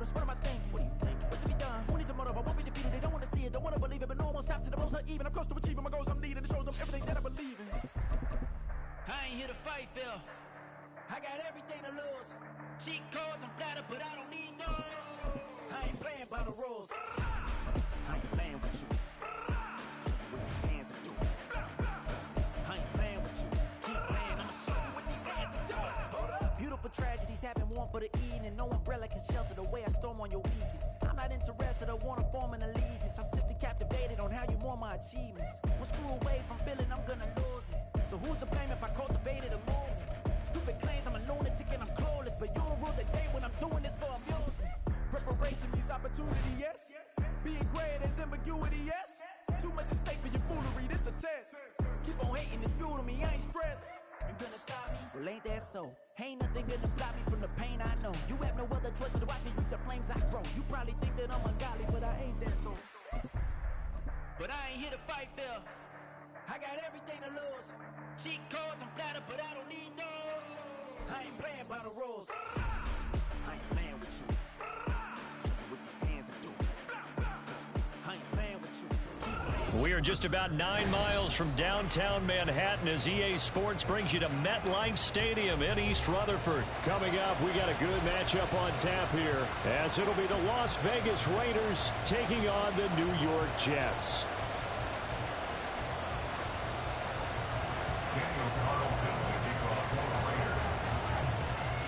demons, what am I thinking? What do you think? What's to be done? Who needs a motive? I won't be defeated. They don't want to see it, don't want to believe it, but no one won't stop to the most even. I'm close to achieving my goals I'm needing to show them everything that I believe in. I ain't here to fight, Phil. I got everything to lose. Cheat codes, I'm flattered, but I don't need those. I ain't playing by the rules. I ain't playing with you. Show you what these hands are doing. I ain't playing with you. Keep playing, I'ma show you what these hands are doing. Hold up. Beautiful tragedies happen, one for the evening. No umbrella can shelter the way I storm on your weekends. I'm not interested, I wanna form an allegiance. I'm simply captivated on how you mourn my achievements. One screw away from feeling I'm gonna lose it. So who's to blame if I cultivated a movement? Stupid claims I'm a lunatic and I'm clueless, but you'll rule the day when I'm doing this for amusement. Preparation means opportunity, yes. Being great is ambiguity, yes. Too much at stake for your foolery, this a test. Keep on hating, it's fuel to me, I ain't stressed. You gonna stop me? Well, ain't that so? Ain't nothing gonna block me from the pain I know. You have no other choice but to watch me reap the flames I grow. You probably think that I'm ungodly, but I ain't that though. But I ain't here to fight, Phil. I got everything to lose. Cheat codes, I'm flattered, but I don't need those. I ain't playing by the rules. I ain't playing with you. Show you what these hands are doing. I ain't playing with you. We are just about 9 miles from downtown Manhattan as EA Sports brings you to MetLife Stadium in East Rutherford. Coming up, we got a good matchup on tap here, as it'll be the Las Vegas Raiders taking on the New York Jets.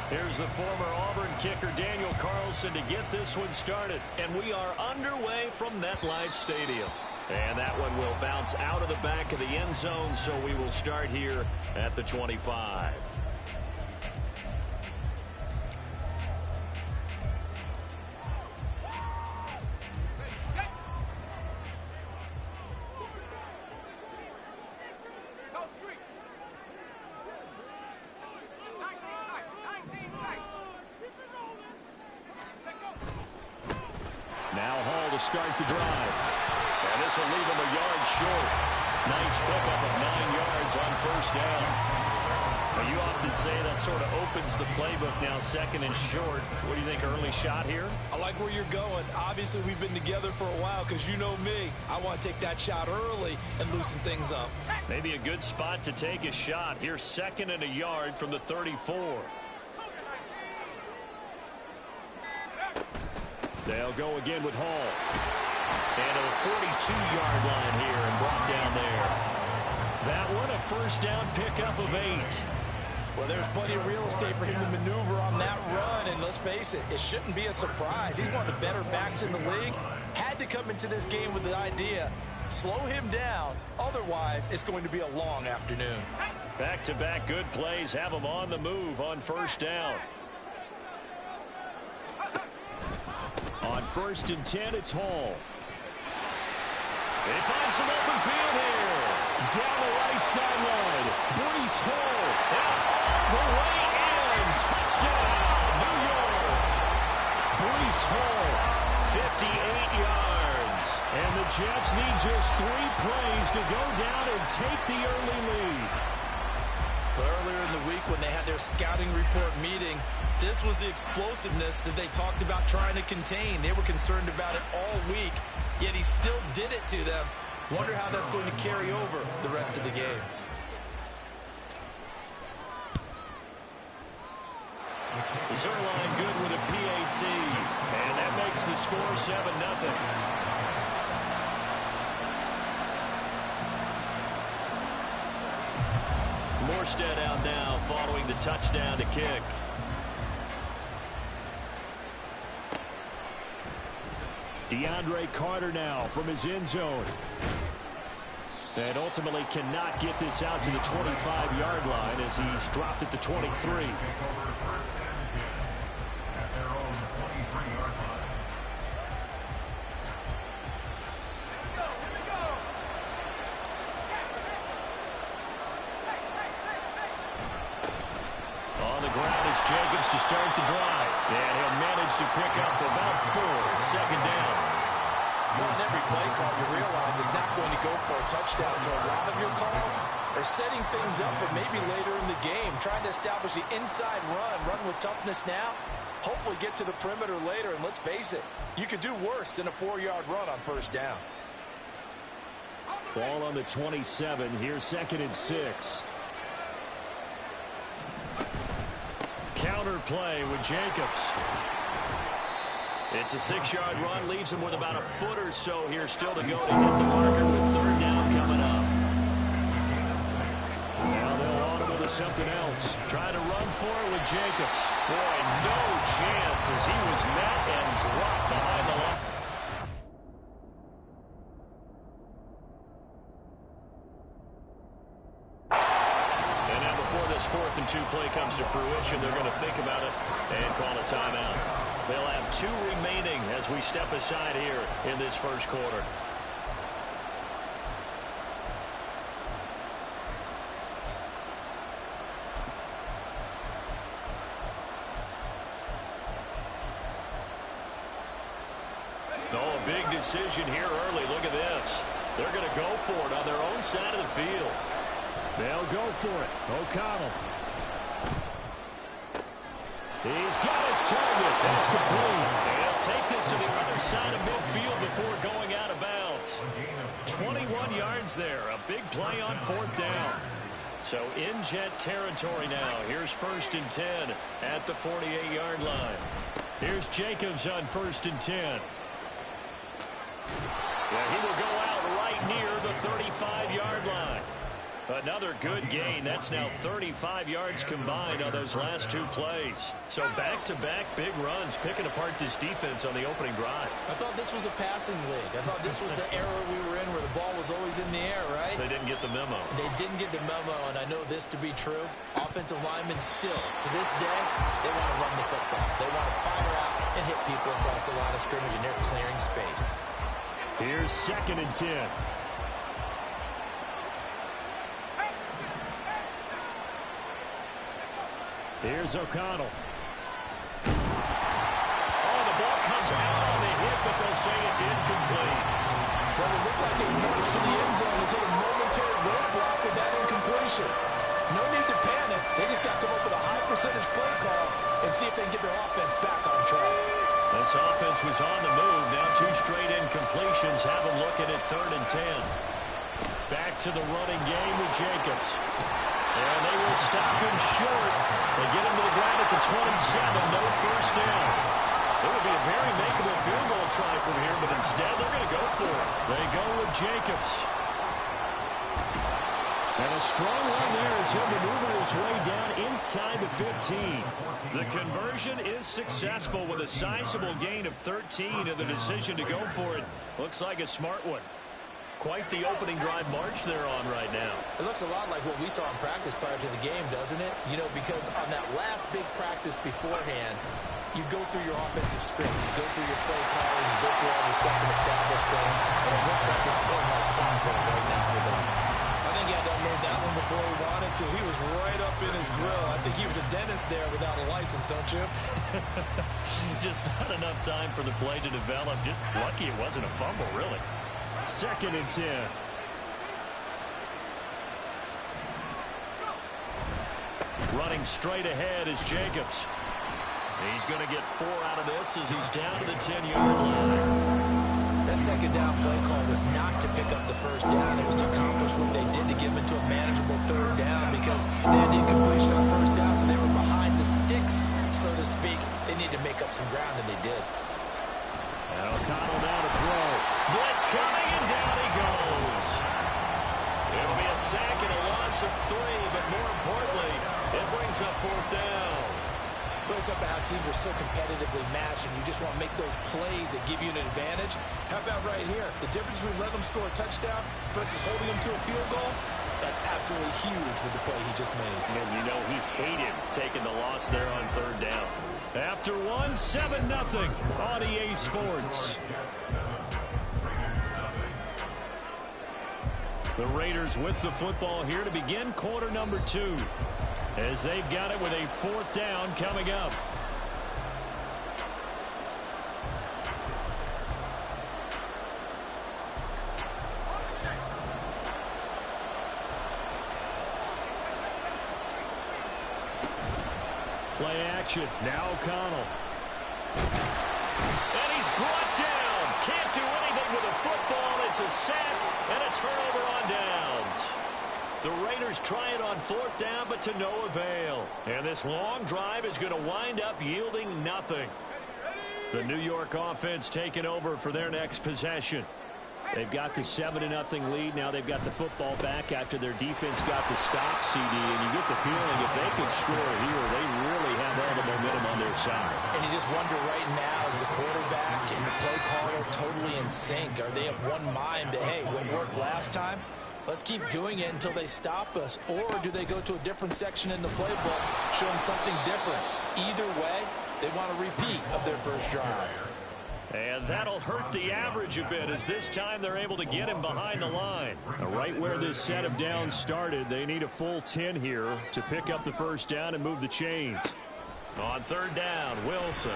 Here's the former Auburn kicker Daniel Carlson to get this one started. And we are underway from MetLife Stadium. And that one will bounce out of the back of the end zone, so we will start here at the 25. Now Hall to start the drive. And this will leave him a yard short. Nice pickup of 9 yards on first down. Now, you often say that sort of opens the playbook now, second and short. What do you think, early shot here? I like where you're going. Obviously, we've been together for a while because you know me. I want to take that shot early and loosen things up. Maybe a good spot to take a shot. Here's second and a yard from the 34. They'll go again with Hall. And to the 42-yard line here and brought down there. That one, a first down pickup of 8. Well, there's plenty of real estate for him to maneuver on that run, and let's face it, it shouldn't be a surprise. He's one of the better backs in the league. Had to come into this game with the idea, slow him down, otherwise it's going to be a long afternoon. Back-to-back good plays have him on the move on first down. On 1st and 10, it's Hall. They find some open field here. Down the right sideline. Breece Hall. And all the way in. Touchdown, New York. Breece Hall, 58 yards. And the Jets need just 3 plays to go down and take the early lead. Earlier in the week when they had their scouting report meeting, this was the explosiveness that they talked about trying to contain. They were concerned about it all week, yet he still did it to them. Wonder how that's going to carry over the rest of the game. Zerline good with a PAT, and that makes the score 7-0. Morstead out now following the touchdown to kick. DeAndre Carter now from his end zone. And ultimately cannot get this out to the 25-yard line as he's dropped at the 23. Jacobs to start the drive. And he'll manage to pick up about 4 at second down. Well, in every play call, you realize it's not going to go for a touchdown. So a lot of your calls are setting things up for maybe later in the game, trying to establish the inside run with toughness now. hopefully get to the perimeter later, and let's face it, you could do worse than a 4-yard run on first down. Ball on the 27. Here's 2nd and 6. Counter play with Jacobs. It's a 6-yard run. Leaves him with about a foot or so here still to go to hit the marker with 3rd down coming up. Now they'll audible to something else. Trying to run for it with Jacobs. Boy, no chance as he was met and dropped behind the line. And now before this 4th and 2 play comes to fruition, they're going to think about it and call a timeout. They'll have 2 remaining as we step aside here in this first quarter. Oh, a big decision here early. Look at this. They're going to go for it on their own side of the field. They'll go for it. O'Connell. He's got his target. That's complete. They'll take this to the other side of midfield before going out of bounds. 21 yards there. A big play on 4th down. So in Jet territory now. Here's 1st and 10 at the 48-yard line. Here's Jacobs on 1st and 10. Yeah, he will go out right near the 35-yard line. Another good gain. That's now 35 yards combined on those last 2 plays. So back-to-back big runs, picking apart this defense on the opening drive. I thought this was a passing league. I thought this was the era we were in where the ball was always in the air, right? They didn't get the memo. They didn't get the memo, and I know this to be true. Offensive linemen still, to this day, they want to run the football. They want to fire out and hit people across the line of scrimmage, and they're clearing space. Here's 2nd and 10. Here's O'Connell. Oh, the ball comes out on the hit, but they'll say it's incomplete. Well, it looked like it marched to the end zone. It's hit a momentary roadblock with that incompletion. No need to panic. They just got to come up with a high percentage play call and see if they can get their offense back on track. This offense was on the move. Now 2 straight incompletions have them looking at 3rd and 10. Back to the running game with Jacobs. And they will stop him short. They get him to the ground at the 27. No 1st down. It would be a very makeable field goal try from here, but instead they're going to go for it. They go with Jacobs. And a strong run there as he'll maneuver his way down inside the 15. The conversion is successful with a sizable gain of 13, and the decision to go for it looks like a smart one. Quite the opening drive march they're on right now. It looks a lot like what we saw in practice prior to the game, doesn't it? You know, because on that last big practice beforehand, you go through your offensive script, you go through your play calling, you go through all this stuff and establish things, and it looks like it's going like clockwork right now for them. I think he had to unload that one before he wanted to. He was right up in his grill. I think he was a dentist there without a license, don't you? Just not enough time for the play to develop. Just lucky it wasn't a fumble, really. 2nd and 10. Running straight ahead is Jacobs. He's going to get 4 out of this as he's down to the 10-yard line. That 2nd down play call was not to pick up the 1st down. It was to accomplish what they did to get them into a manageable 3rd down because they had incompletion on 1st down, so they were behind the sticks, so to speak. They needed to make up some ground, and they did. And O'Connell now to throw. Blitz coming, and down he goes. It'll be a sack and a loss of 3, but more importantly, it brings up 4th down. But it's up to how teams are so competitively matched, and you just want to make those plays that give you an advantage. How about right here? The difference between letting them score a touchdown versus holding them to a field goal, that's absolutely huge with the play he just made. And you know he hated taking the loss there on 3rd down. After 1, 7-0 on EA Sports. The Raiders with the football here to begin quarter number 2. As they've got it with a 4th down coming up. Play action. Now O'Connell. And he's brought down. Can't do anything with a football. It's a sack and a turnover on downs. The Raiders try it on 4th down, but to no avail. And this long drive is going to wind up yielding nothing. The New York offense taking over for their next possession. They've got the 7-0 lead. Now they've got the football back after their defense got the stop, CD. And you get the feeling if they can score here, they really have all the momentum on their side. And you just wonder right now, is the quarterback and the play caller totally in sync? Are they of one mind that, hey, what worked last time? Let's keep doing it until they stop us. Or do they go to a different section in the playbook, show them something different? Either way, they want a repeat of their first drive. And that'll hurt the average a bit as this time they're able to get him behind the line. Right where this set of downs started, they need a full 10 here to pick up the first down and move the chains. On 3rd down, Wilson.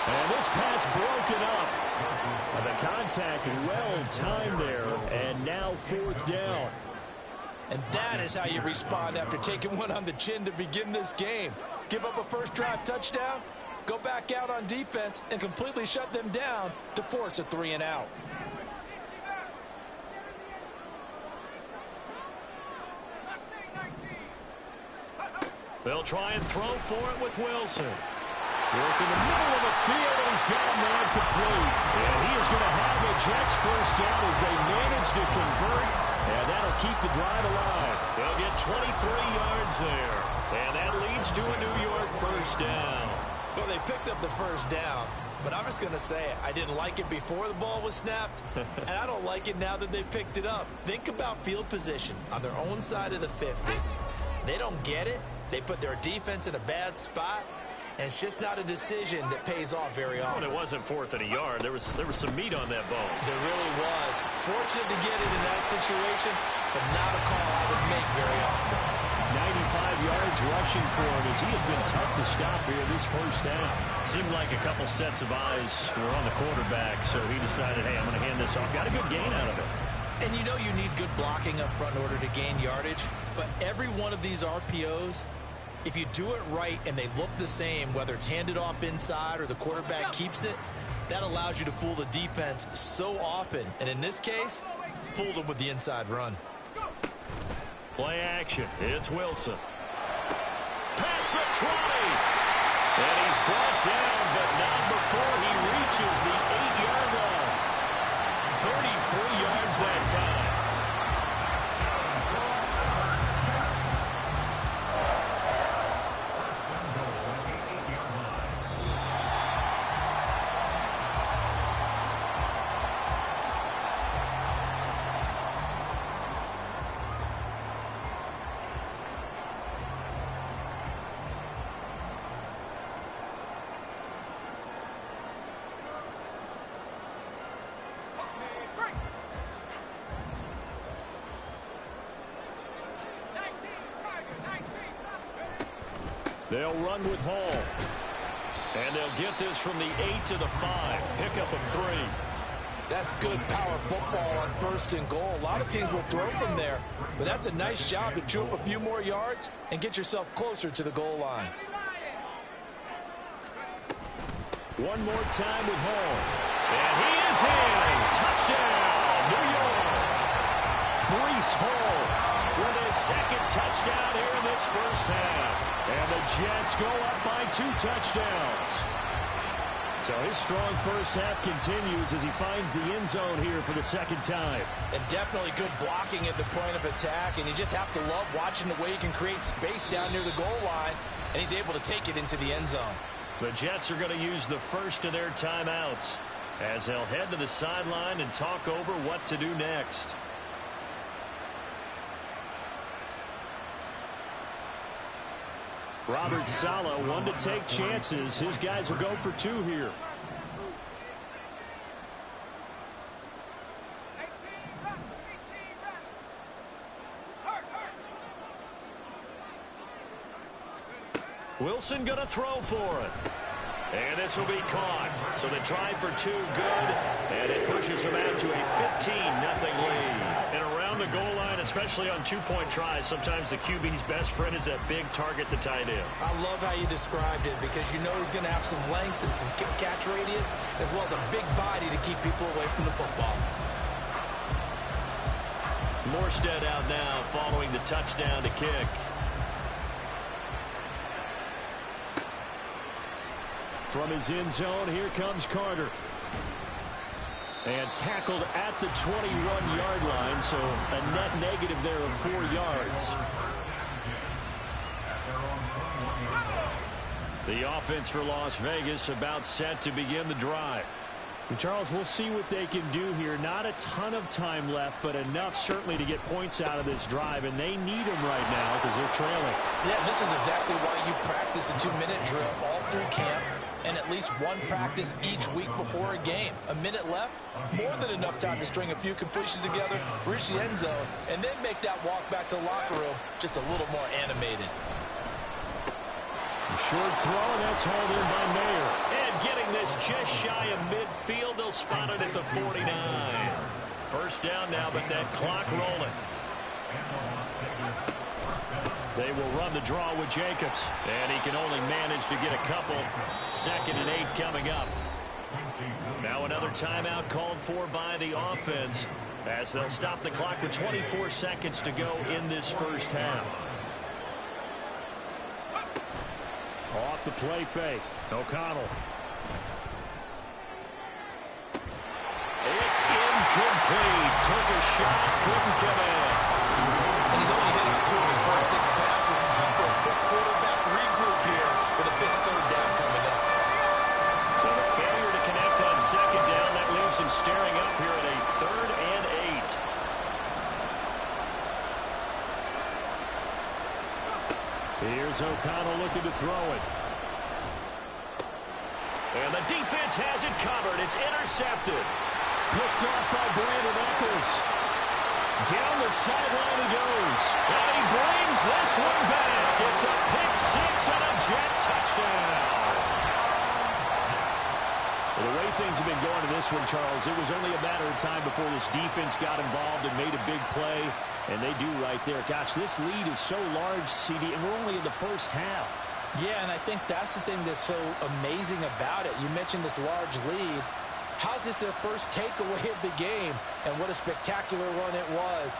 And this pass broken up. The contact well timed there, and now 4th down. And that is how you respond after taking one on the chin to begin this game. Give up a first drive touchdown, go back out on defense, and completely shut them down to force a 3-and-out. They'll try and throw for it with Wilson. Work in the middle of the field, and he's got a man complete. And he is going to have the Jets first down as they manage to convert. And that'll keep the drive alive. They'll get 23 yards there. And that leads to a New York first down. Well, they picked up the first down, but I'm just going to say it. I didn't like it before the ball was snapped, and I don't like it now that they picked it up. Think about field position on their own side of the 50. They don't get it. They put their defense in a bad spot, and it's just not a decision that pays off very often. Well, it wasn't 4th and a yard. There was some meat on that ball. There really was. Fortunate to get it in that situation, but not a call I would make very often. 95 yards rushing for him as he has been tough to stop here this first half. Seemed like a couple sets of eyes were on the quarterback, so he decided, hey, I'm going to hand this off. Got a good gain out of it. And you know you need good blocking up front in order to gain yardage, but every one of these RPOs, if you do it right and they look the same, whether it's handed off inside or the quarterback keeps it, that allows you to fool the defense so often. And in this case, fooled them with the inside run. Play action. It's Wilson. Pass for Troy. And he's brought down, but not before he reaches the 8-yard line. 33 yards that time. They'll run with Hall. And they'll get this from the 8 to the 5. Pick up of 3. That's good power football on 1st and goal. A lot of teams will throw from there, but that's a nice job to chew up a few more yards and get yourself closer to the goal line. One more time with Hall. And he is in. Touchdown, New York. Breece Hall with his 2nd touchdown here in this first half. And the Jets go up by 2 touchdowns. So his strong first half continues as he finds the end zone here for the 2nd time. And definitely good blocking at the point of attack. And you just have to love watching the way he can create space down near the goal line. And he's able to take it into the end zone. The Jets are going to use the first of their timeouts as they'll head to the sideline and talk over what to do next. Robert Saleh, one to take chances. His guys will go for 2 here. Wilson going to throw for it. And this will be caught. So they try for 2, good. And it pushes them out to a 15-0 lead. And around the goal line, especially on two-point tries, sometimes the QB's best friend is that big target, the tight end. I love how you described it because you know he's going to have some length and some catch radius as well as a big body to keep people away from the football. Morstead out now following the touchdown to kick. From his end zone, here comes Carter. And tackled at the 21-yard line, so a net negative there of 4 yards. The offense for Las Vegas about set to begin the drive. And Charles, we'll see what they can do here. Not a ton of time left, but enough certainly to get points out of this drive, and they need them right now because they're trailing. Yeah, this is exactly why you practice a 2-minute drill all through camp and at least one practice each week before a game. A minute left, more than enough time to string a few completions together, reach the end zone, and then make that walk back to the locker room just a little more animated. Short throw, and that's hauled in by Mayer. And getting this just shy of midfield, they'll spot it at the 49. First down now, but that clock rolling. They will run the draw with Jacobs, and he can only manage to get a couple. 2nd and 8 coming up. Now another timeout called for by the offense as they'll stop the clock with 24 seconds to go in this first half. Off the play fake. O'Connell. It's incomplete. Took a shot. Couldn't come in. And he's only hitting 2 of his first 6 passes. Time for a quick quarterback regroup here with a big 3rd down coming up. So the failure to connect on 2nd down, that leaves him staring up here at a 3rd and 8. Here's O'Connell looking to throw it. And the defense has it covered. It's intercepted. Picked off by Brandon Eccles. Down the sideline he goes. And he brings this one back. It's a pick 6 and a jet touchdown. Well, the way things have been going in this one, Charles, it was only a matter of time before this defense got involved and made a big play. And they do right there. Gosh, this lead is so large, CD, and we're only in the first half. Yeah, and I think that's the thing that's so amazing about it. You mentioned this large lead. How's this their first takeaway of the game? And what a spectacular run it was.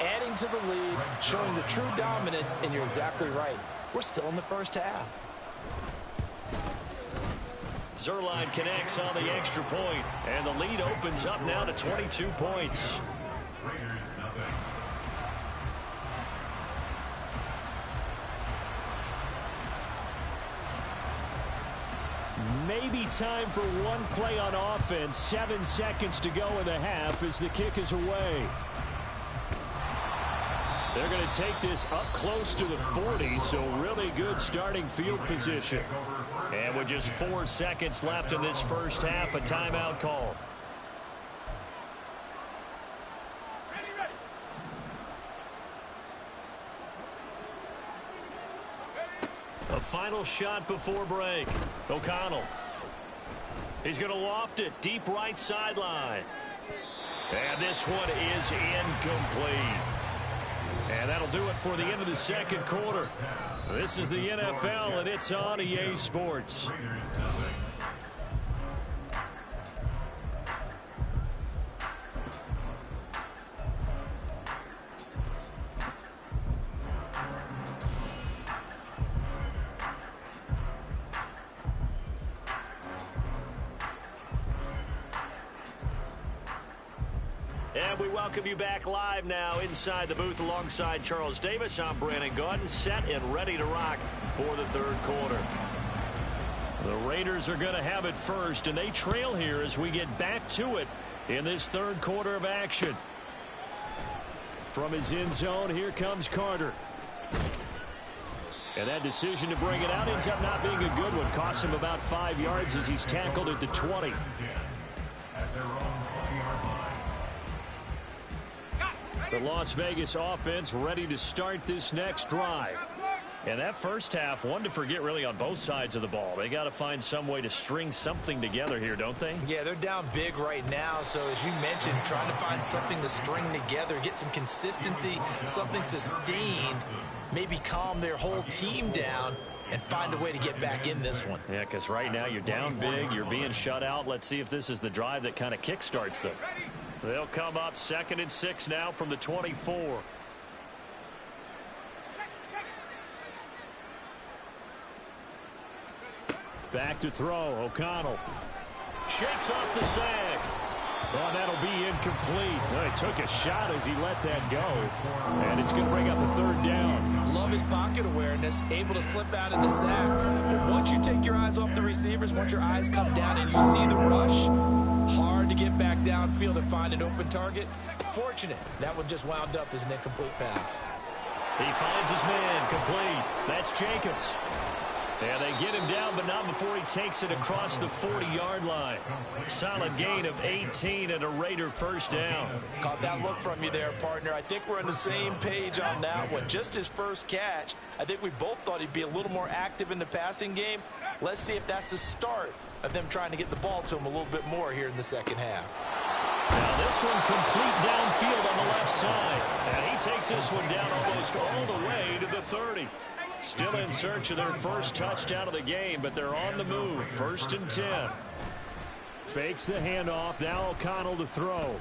Adding to the lead, showing the true dominance, and you're exactly right. We're still in the first half. Zerline connects on the extra point, and the lead opens up now to 22 points. Maybe time for one play on offense. 7 seconds to go in the half as the kick is away. They're going to take this up close to the 40, so really good starting field position. And with just 4 seconds left in this first half, a timeout call. A final shot before break. O'Connell. He's going to loft it deep right sideline. And this one is incomplete. And that'll do it for the end of the second quarter. This is the NFL, and it's on EA Sports. And we welcome you back live now inside the booth alongside Charles Davis. I'm Brandon Gaudin, set and ready to rock for the third quarter. The Raiders are going to have it first, and they trail here as we get back to it in this third quarter of action. From his end zone, here comes Carter. And that decision to bring it out ends up not being a good one. Costs him about 5 yards as he's tackled at the 20. The Las Vegas offense ready to start this next drive. And that first half, one to forget really on both sides of the ball. They got to find some way to string something together here, don't they? Yeah, they're down big right now. So as you mentioned, trying to find something to string together, get some consistency, something sustained, maybe calm their whole team down and find a way to get back in this one. Yeah, because right now you're down big, you're being shut out. Let's see if this is the drive that kind of kickstarts them. They'll come up 2nd and 6 now from the 24. Back to throw. O'Connell shakes off the sag. Oh, that'll be incomplete. Well, he took a shot as he let that go. And it's going to bring up a 3rd down. Love his pocket awareness, able to slip out of the sack. But once you take your eyes off the receivers, once your eyes come down and you see the rush, hard to get back downfield and find an open target. Fortunate, that one just wound up as an incomplete pass. He finds his man, complete. That's Jacobs. And they get him down, but not before he takes it across the 40-yard line. Solid gain of 18 and a Raider 1st down. Caught that look from you there, partner. I think we're on the same page on that one. Just his first catch, I think we both thought he'd be a little more active in the passing game. Let's see if that's the start of them trying to get the ball to him a little bit more here in the second half. Now this one complete downfield on the left side. And he takes this one down almost all the way to the 30. Still in search of their first touchdown of the game, but they're on the move. 1st and 10. Fakes the handoff. Now O'Connell to throw.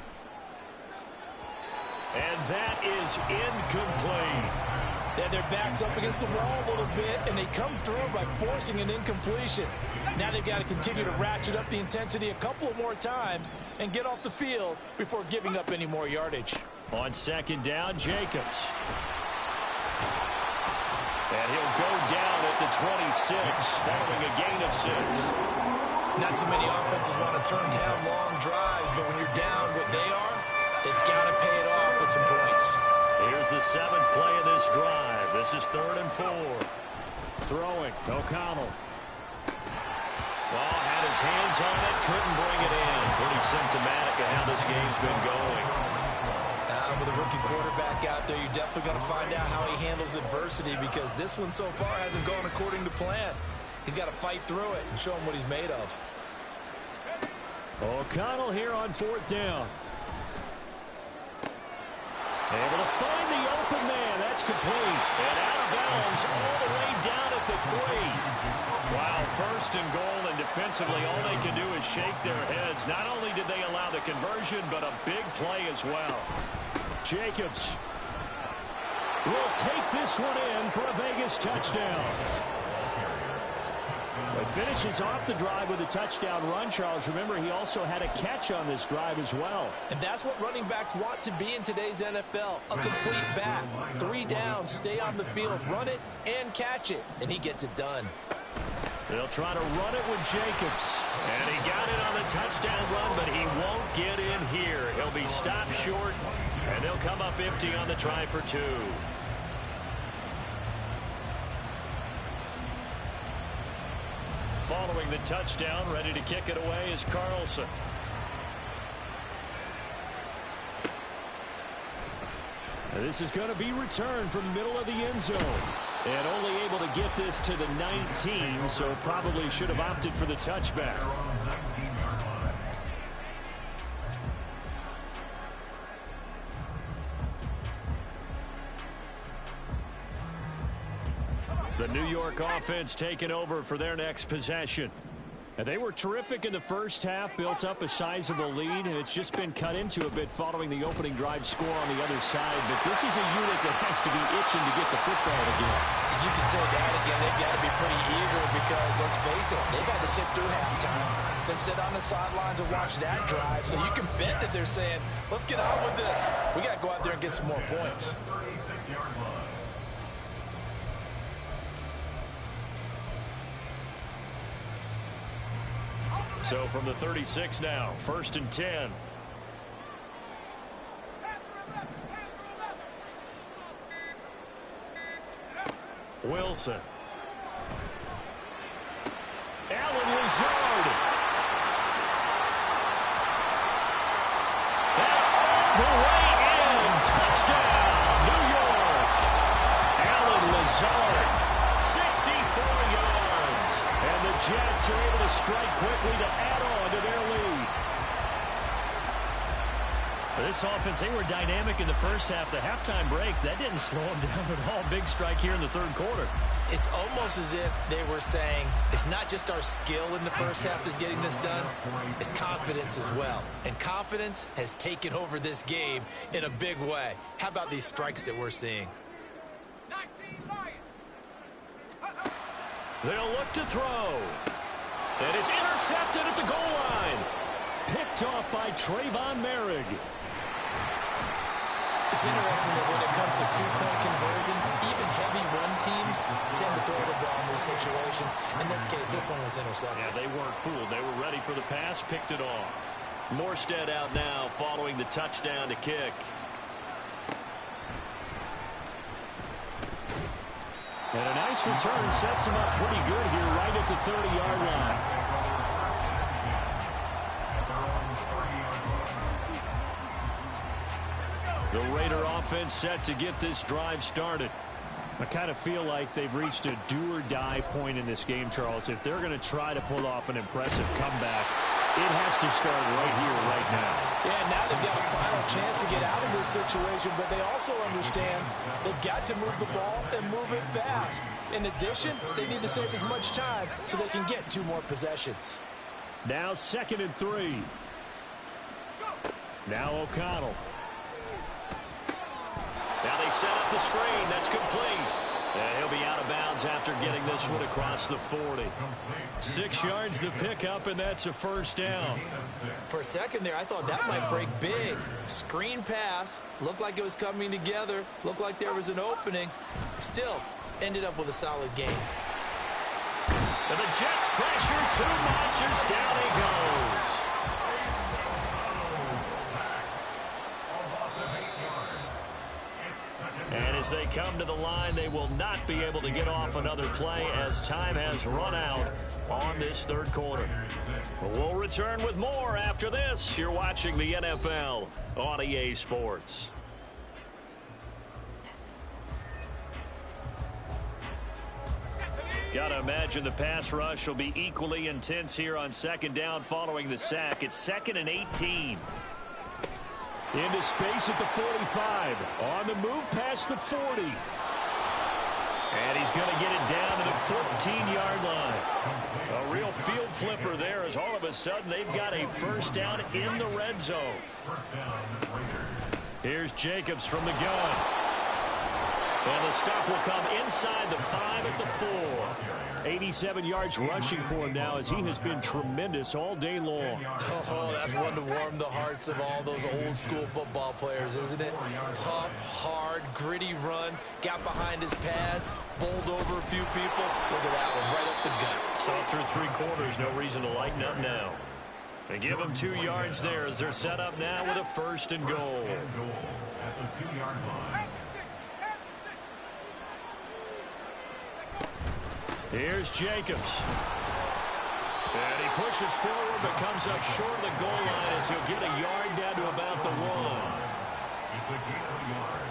And that is incomplete. Then their back's up against the wall a little bit, and they come through by forcing an incompletion. Now they've got to continue to ratchet up the intensity a couple more times and get off the field before giving up any more yardage. On 2nd down, Jacobs. And he'll go down at the 26, following a gain of 6. Not too many offenses want to turn down long drives, but when you're down what they are, they've got to pay it off with some points. Here's the 7th play of this drive. This is 3rd and 4. Throwing, O'Connell. Well, had his hands on it, couldn't bring it in. Pretty symptomatic of how this game's been going. With a rookie quarterback out there, you're definitely going to find out how he handles adversity, because this one so far hasn't gone according to plan. He's got to fight through it and show him what he's made of. O'Connell here on 4th down. Able to find the open man. That's complete. And out of bounds all the way down at the 3. Wow, 1st and goal, and defensively all they can do is shake their heads. Not only did they allow the conversion, but a big play as well. Jacobs will take this one in for a Vegas touchdown. But finishes off the drive with a touchdown run, Charles. Remember, he also had a catch on this drive as well. And that's what running backs want to be in today's NFL. A complete back. 3 downs, stay on the field, run it, and catch it. And he gets it done. They'll try to run it with Jacobs. And he got it on the touchdown run, but he won't get in here. He'll be stopped short, and they'll come up empty on the try for 2. Following the touchdown, ready to kick it away is Carlson. And this is going to be returned from the middle of the end zone. And only able to get this to the 19, so probably should have opted for the touchback. The New York offense taking over for their next possession. And they were terrific in the first half, built up a sizable lead, and it's just been cut into a bit following the opening drive score on the other side. But this is a unit that has to be itching to get the football again. And you can say that again. They've got to be pretty eager because, let's face it, they've had to sit through halftime, then sit on the sidelines and watch that drive. So you can bet that they're saying, let's get on with this. We got to go out there and get some more points. So from the 36 now, 1st and 10. Wilson. Allen Lazard. And the way in. Touchdown, New York. Allen Lazard Jets are able to strike quickly to add on to their lead. This offense, they were dynamic in the first half. The halftime break, that didn't slow them down at all. Big strike here in the third quarter. It's almost as if they were saying, it's not just our skill in the first half that's getting this done, it's confidence as well. And confidence has taken over this game in a big way. How about these strikes that we're seeing? They'll look to throw. And it's intercepted at the goal line. Picked off by Trayvon Merrick. It's interesting that when it comes to two-point conversions, even heavy run teams tend to throw the ball in these situations. In this case, this one was intercepted. Yeah, they weren't fooled. They were ready for the pass, picked it off. Morstead out now following the touchdown to kick. And a nice return sets him up pretty good here right at the 30-yard line. The Raider offense set to get this drive started. I kind of feel like they've reached a do-or-die point in this game, Charles. If they're going to try to pull off an impressive comeback, it has to start right here, right now. Yeah, now they've got a final chance to get out of this situation, but they also understand they've got to move the ball and move it fast. In addition, they need to save as much time so they can get 2 more possessions. Now 2nd and 3. Now O'Connell. Now they set up the screen. That's complete. And he'll be out of bounds after getting this one across the 40. 6 yards to pick up, and that's a first down. For a second there, I thought that might break big. Screen pass. Looked like it was coming together. Looked like there was an opening. Still, ended up with a solid game. And the Jets pressure too much as down he goes. And as they come to the line, they will not be able to get off another play as time has run out on this third quarter. We'll return with more after this. You're watching the NFL on EA Sports. Gotta imagine the pass rush will be equally intense here on 2nd down following the sack. It's 2nd and 18. Into space at the 45. On the move past the 40. And he's going to get it down to the 14-yard line. A real field flipper there as all of a sudden they've got a first down in the red zone. Here's Jacobs from the gun. And the stop will come inside the 5 at the 4. 87 yards rushing for him now as he has been tremendous all day long. Oh, that's one to warm the hearts of all those old-school football players, isn't it? Tough, hard, gritty run. Got behind his pads, bowled over a few people. Look at that one, right up the gut. Saw through 3 quarters, no reason to lighten up now. They give him 2 yards there as they're set up now with a 1st and goal. At the 2-yard line. Here's Jacobs. And he pushes forward but comes up short of the goal line as he'll get a yard down to about the 1. It's a gain of a yard.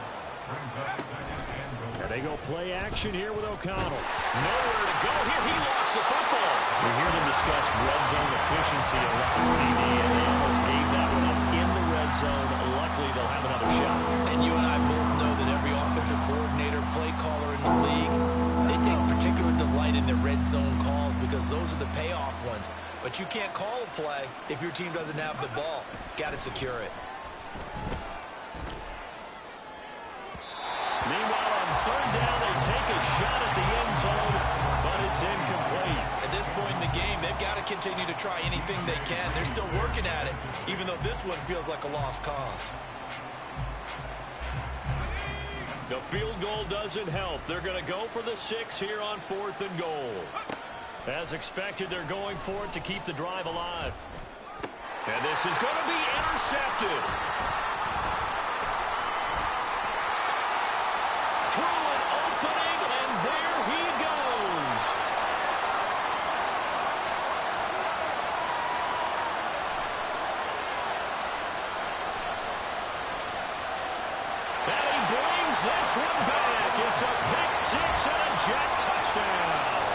Brings up 2nd and goal. And they go play action here with O'Connell. Nowhere to go here. He lost the football. We hear them discuss red zone efficiency a lot, CD, and they almost gave that one up in the red zone. Luckily, they'll have another shot. And you and I both know that every offensive coordinator, play caller in the league, they take particular delight in their red zone calls because those are the payoff ones. But you can't call a play if your team doesn't have the ball. Got to secure it. Meanwhile, on 3rd down, they take a shot at the end zone, but it's incomplete. At this point in the game, they've got to continue to try anything they can. They're still working at it, even though this one feels like a lost cause. The field goal doesn't help. They're going to go for the 6 here on 4th and goal. As expected, they're going for it to keep the drive alive. And this is going to be intercepted. Through an opening, and there he goes. And he brings this one back. It's a pick 6 and a Jet touchdown.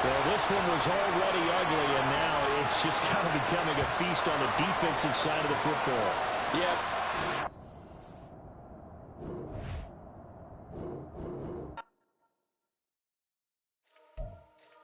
Well, this one was already ugly, and now it's just kind of becoming a feast on the defensive side of the football. Yeah,